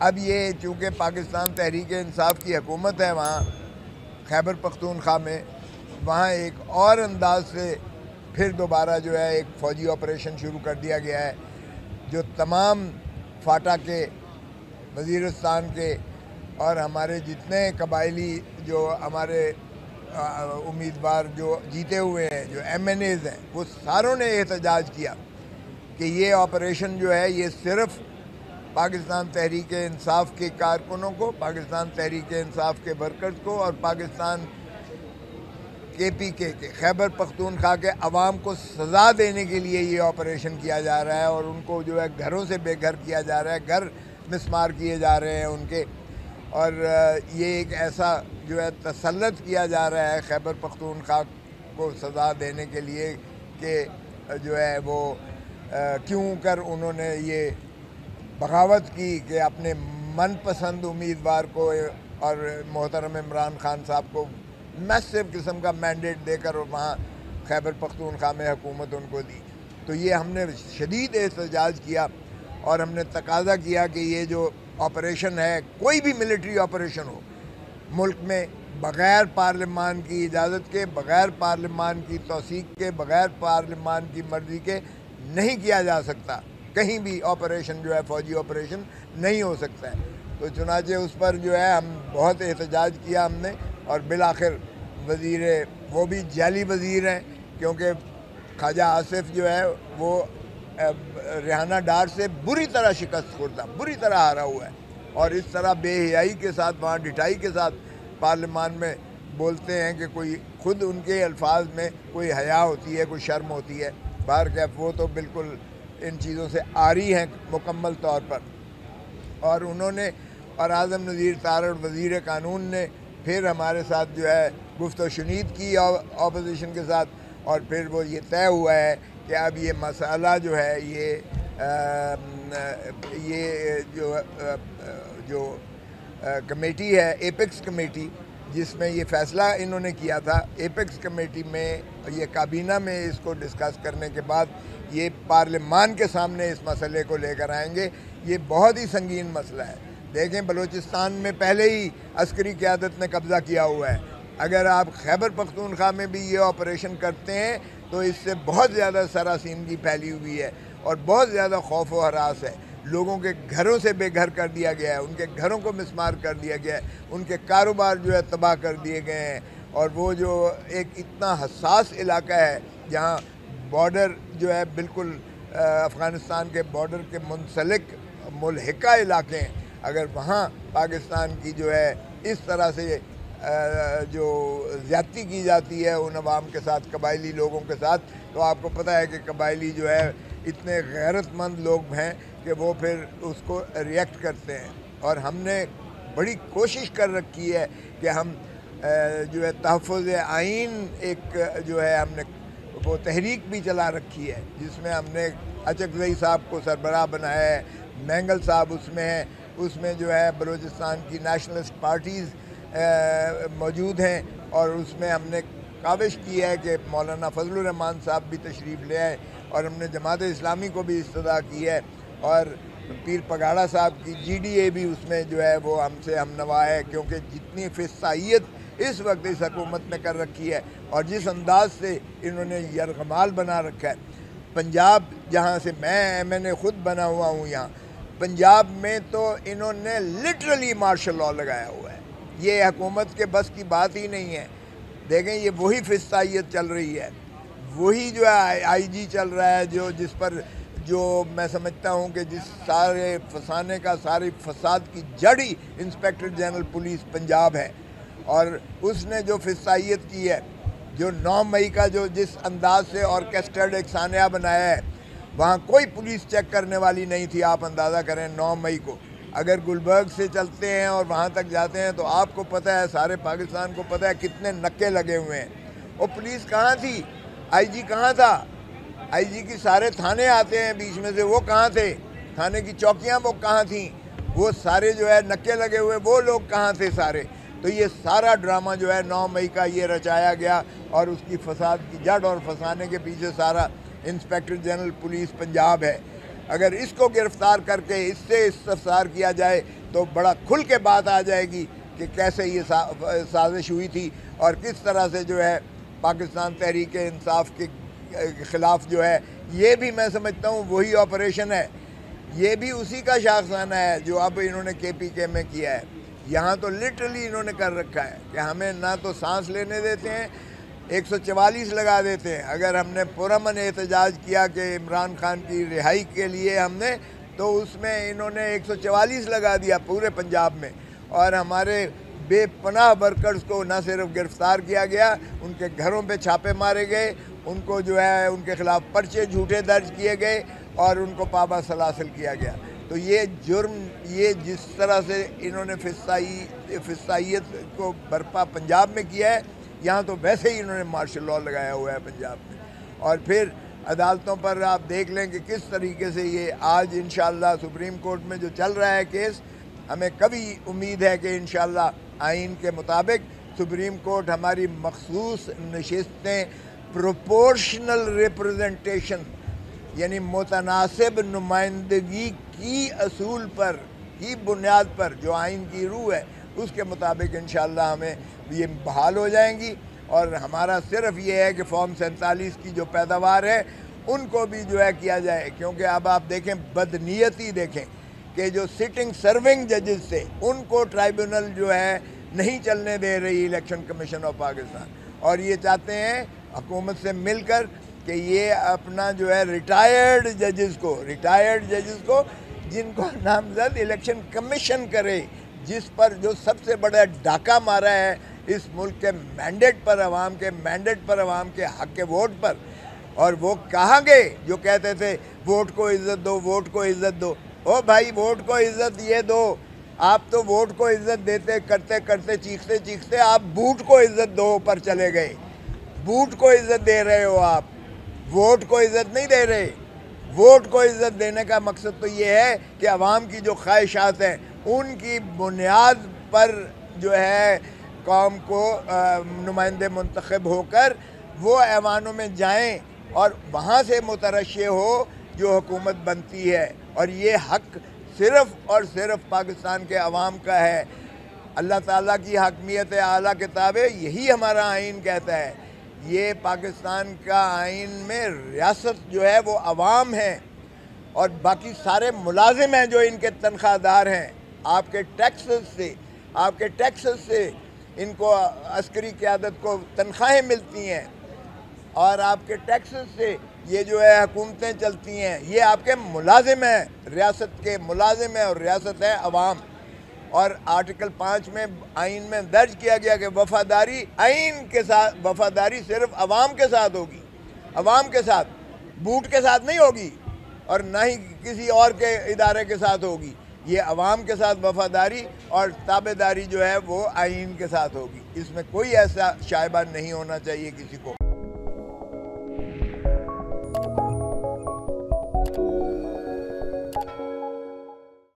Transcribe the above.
اب یہ چونکہ پاکستان تحریک انصاف کی حکومت ہے وہاں خیبر پختونخوا میں، وہاں ایک اور انداز سے پھر دوبارہ جو ہے ایک فوجی آپریشن شروع کر دیا گیا ہے، جو تمام فاٹا کے، وزیرستان کے اور ہمارے جتنے قبائلی جو ہمارے امیدوار جو جیتے ہوئے ہیں، جو ایم این ایز ہیں، وہ ساروں نے احتجاج کیا کہ یہ آپریشن جو ہے یہ صرف پاکستان تحریک انصاف کے کارکنوں کو، پاکستان تحریک انصاف کے ورکرز کو اور پاکستان کے پی کے خیبر پختونخوا کے عوام کو سزا دینے کے لیے یہ آپریشن کیا جا رہا ہے، اور ان کو جو ہے گھروں سے بے گھر کیا جا رہا ہے، گھر مسمار کیے جا رہے ہیں ان کے، اور یہ ایک ایسا جو ہے تسلط کیا جا رہا ہے خیبر پختونخوا کو سزا دینے کے لیے کہ جو ہے وہ کیوں کر انہوں نے یہ بغاوت کی کہ اپنے من پسند امیدوار کو اور محترم عمران خان صاحب کو میسو قسم کا مینڈیٹ دے کر وہاں خیبر پختونخوا میں حکومت ان کو دی۔ تو یہ ہم نے شدید احتجاج کیا اور ہم نے تقاضا کیا کہ یہ جو آپریشن ہے، کوئی بھی ملٹری آپریشن ہو، ملک میں بغیر پارلیمان کی اجازت کے، بغیر پارلیمان کی توثیق کے، بغیر پارلیمان کی مرضی کے نہیں کیا جا سکتا۔ کہیں بھی آپریشن جو ہے فوجی آپریشن نہیں ہو سکتا ہے۔ تو چنانچہ اس پر جو ہے ہم بہت احتجاج کیا ہم نے، اور بالآخر وزیر، وہ بھی جعلی وزیر ہیں کیونکہ خواجہ آصف جو ہے وہ ریحانہ ڈار سے بری طرح شکست خوردہ، بری طرح ہارا ہوا ہے، اور اس طرح بے حیائی کے ساتھ، وہاں ڈٹائی کے ساتھ پارلیمان میں بولتے ہیں کہ کوئی خود ان کے الفاظ میں کوئی حیا ہوتی ہے، کوئی شرم ہوتی ہے۔ بہرکیف وہ تو بالکل ان چیزوں سے عاری ہیں مکمل طور پر، اور انہوں نے اور اعظم نذیر تارڑ وزیر قانون نے پھر ہمارے ساتھ جو ہے گفت و شنید کی اپوزیشن کے ساتھ، اور پھر وہ یہ طے ہوا ہے کہ اب یہ مسئلہ جو ہے یہ جو کمیٹی ہے، ایپیکس کمیٹی، جس میں یہ فیصلہ انہوں نے کیا تھا، ایپیکس کمیٹی میں یہ کابینہ میں اس کو ڈسکس کرنے کے بعد یہ پارلیمان کے سامنے اس مسئلے کو لے کر آئیں گے۔ یہ بہت ہی سنگین مسئلہ ہے۔ دیکھیں بلوچستان میں پہلے ہی عسکری قیادت نے قبضہ کیا ہوا ہے، اگر آپ خیبر پختونخوا میں بھی یہ آپریشن کرتے ہیں تو اس سے بہت زیادہ سراسیمگی پھیلی ہوئی ہے اور بہت زیادہ خوف و ہراس ہے۔ لوگوں کے گھروں سے بے گھر کر دیا گیا ہے، ان کے گھروں کو مسمار کر دیا گیا ہے، ان کے کاروبار جو ہے تباہ کر دیے گئے ہیں، اور وہ جو ایک اتنا حساس علاقہ ہے جہاں بارڈر جو ہے بالکل افغانستان کے بارڈر کے منسلک ملحقہ علاقے ہیں، اگر وہاں پاکستان کی جو ہے اس طرح سے جو زیادتی کی جاتی ہے ان عوام کے ساتھ، قبائلی لوگوں کے ساتھ، تو آپ کو پتہ ہے کہ قبائلی جو ہے اتنے غیرت مند لوگ ہیں کہ وہ پھر اس کو ریئیکٹ کرتے ہیں۔ اور ہم نے بڑی کوشش کر رکھی ہے کہ ہم جو ہے تحفظ آئین ایک جو ہے ہم نے وہ تحریک بھی چلا رکھی ہے، جس میں ہم نے اچکزئی صاحب کو سربراہ بنایا ہے، مینگل صاحب اس میں ہیں، اس میں جو ہے بلوچستان کی نیشنلسٹ پارٹیز موجود ہیں، اور اس میں ہم نے کاوش کی ہے کہ مولانا فضل الرحمان صاحب بھی تشریف لے آئے، اور ہم نے جماعت اسلامی کو بھی استدعا کی ہے، اور پیر پگاڑا صاحب کی جی ڈی اے بھی اس میں جو ہے وہ ہم سے ہم نوا ہے، کیونکہ جتنی فسائیت اس وقت اس حکومت میں کر رکھی ہے اور جس انداز سے انہوں نے یرغمال بنا رکھا ہے۔ پنجاب جہاں سے میں نے خود بنا ہوا ہوں، یہاں پنجاب میں تو انہوں نے لٹرلی مارشل لاء لگایا ہوا ہے۔ یہ حکومت کے بس کی بات ہی نہیں ہے۔ دیکھیں یہ وہی فسائیت چل رہی ہے، وہی جو ہے آئی جی چل رہا ہے، جس پر جو میں سمجھتا ہوں کہ جس سارے فسانے کا، ساری فساد کی جڑ ہی انسپیکٹر جنرل پولیس پنجاب ہے، اور اس نے جو فسائیت کی ہے، جو 9 مئی کا جو جس انداز سے آرکیسٹرڈ ایک سانحہ بنایا ہے، وہاں کوئی پولیس چیک کرنے والی نہیں تھی۔ آپ اندازہ کریں 9 مئی کو اگر گلبرگ سے چلتے ہیں اور وہاں تک جاتے ہیں تو آپ کو پتہ ہے، سارے پاکستان کو پتہ ہے کتنے نکے لگے ہوئے ہیں۔ اور پولیس کہاں تھی؟ آئی جی کہاں تھا؟ آئی جی کی سارے تھانے آتے ہیں بیچ میں سے، وہ کہاں تھے؟ تھانے کی چوکیاں وہ کہاں تھیں؟ وہ سارے جو ہے نکے لگے ہوئے وہ لوگ کہاں تھے سارے؟ تو یہ سارا ڈرامہ جو ہے 9 مئی کا یہ رچایا گیا، اور اس کی فساد کی جڑ اور فسانے کے پیچھے سارا انسپیکٹر جنرل پولیس پنجاب ہے۔ اگر اس کو گرفتار کر کے اس سے استفسار کیا جائے تو بڑا کھل کے بات آ جائے گی کہ کیسے یہ سازش ہوئی تھی اور کس طرح سے جو ہے پاکستان تحریک انصاف کے خلاف جو ہے، یہ بھی میں سمجھتا ہوں وہی آپریشن ہے، یہ بھی اسی کا شاخسانہ ہے جو اب انہوں نے کے پی کے میں کیا ہے۔ یہاں تو لٹرلی انہوں نے کر رکھا ہے کہ ہمیں نہ تو سانس لینے دیتے ہیں، 144 لگا دیتے ہیں۔ اگر ہم نے پرامن احتجاج کیا کہ عمران خان کی رہائی کے لیے ہم نے، تو اس میں انہوں نے 144 لگا دیا پورے پنجاب میں، اور ہمارے بے پناہ ورکرز کو نہ صرف گرفتار کیا گیا، ان کے گھروں پہ چھاپے مارے گئے، ان کو جو ہے ان کے خلاف پرچے جھوٹے درج کیے گئے اور ان کو پابند سلاسل کیا گیا۔ تو یہ جرم، یہ جس طرح سے انہوں نے فسطائیت کو برپا پنجاب میں کیا ہے، یہاں تو ویسے ہی انہوں نے مارشل لاء لگایا ہوا ہے پنجاب میں۔ اور پھر عدالتوں پر آپ دیکھ لیں کہ کس طریقے سے یہ آج انشاءاللہ سپریم کورٹ میں جو چل رہا ہے کیس، ہمیں کبھی امید ہے کہ انشاءاللہ آئین کے مطابق سپریم کورٹ ہماری مخصوص نشستیں پروپورشنل ریپرزنٹیشن یعنی متناسب نمائندگی کی اصول پر، کی بنیاد پر جو آئین کی روح ہے اس کے مطابق انشاءاللہ ہمیں یہ بحال ہو جائیں گی۔ اور ہمارا صرف یہ ہے کہ فارم 47 کی جو پیداوار ہے ان کو بھی جو ہے کیا جائے، کیونکہ اب آپ دیکھیں بدنیتی دیکھیں کہ جو سٹنگ سرونگ ججز تھے ان کو ٹرائیبونل جو ہے نہیں چلنے دے رہی الیکشن کمیشن آف پاکستان، اور یہ چاہتے ہیں حکومت سے مل کر کہ یہ اپنا جو ہے ریٹائرڈ ججز کو جن کو نامزد الیکشن کمیشن کرے، جس پر جو سب سے بڑا ڈاکہ مارا ہے اس ملک کے مینڈیٹ پر، عوام کے حق کے ووٹ پر، اور وہ کہاں گئے جو کہتے تھے ووٹ کو عزت دو، ووٹ کو عزت دو۔ او بھائی، ووٹ کو عزت یہ دو، آپ تو ووٹ کو عزت دیتے کرتے چیختے آپ بوٹ کو عزت دو پر چلے گئے۔ بوٹ کو عزت دے رہے ہو آپ، ووٹ کو عزت نہیں دے رہے۔ ووٹ کو عزت دینے کا مقصد تو یہ ہے کہ عوام کی جو خواہشات ہیں ان کی بنیاد پر جو ہے قوم کو نمائندے منتخب ہو کر وہ ایوانوں میں جائیں اور وہاں سے مترشح ہو جو حکومت بنتی ہے، اور یہ حق صرف اور صرف پاکستان کے عوام کا ہے۔ اللہ تعالیٰ کی حاکمیت اعلیٰ کتاب ہے، یہی ہمارا آئین کہتا ہے۔ یہ پاکستان کا آئین میں ریاست جو ہے وہ عوام ہے، اور باقی سارے ملازم ہیں جو ان کے تنخواہ دار ہیں۔ آپ کے ٹیکسز سے ان کو عسکری قیادت کو تنخواہیں ملتی ہیں، اور آپ کے ٹیکسز سے یہ جو ہے حکومتیں چلتی ہیں۔ یہ آپ کے ملازم ہیں، ریاست کے ملازم ہیں، اور ریاست ہے عوام۔ اور آرٹیکل 5 میں آئین میں درج کیا گیا کہ وفاداری آئین کے ساتھ، وفاداری صرف عوام کے ساتھ ہوگی، عوام کے ساتھ، بوٹ کے ساتھ نہیں ہوگی، اور نہ ہی کسی اور کے ادارے کے ساتھ ہوگی۔ یہ عوام کے ساتھ وفاداری اور تابعداری جو ہے وہ آئین کے ساتھ ہوگی۔ اس میں کوئی ایسا شائبہ نہیں ہونا چاہیے کسی کو۔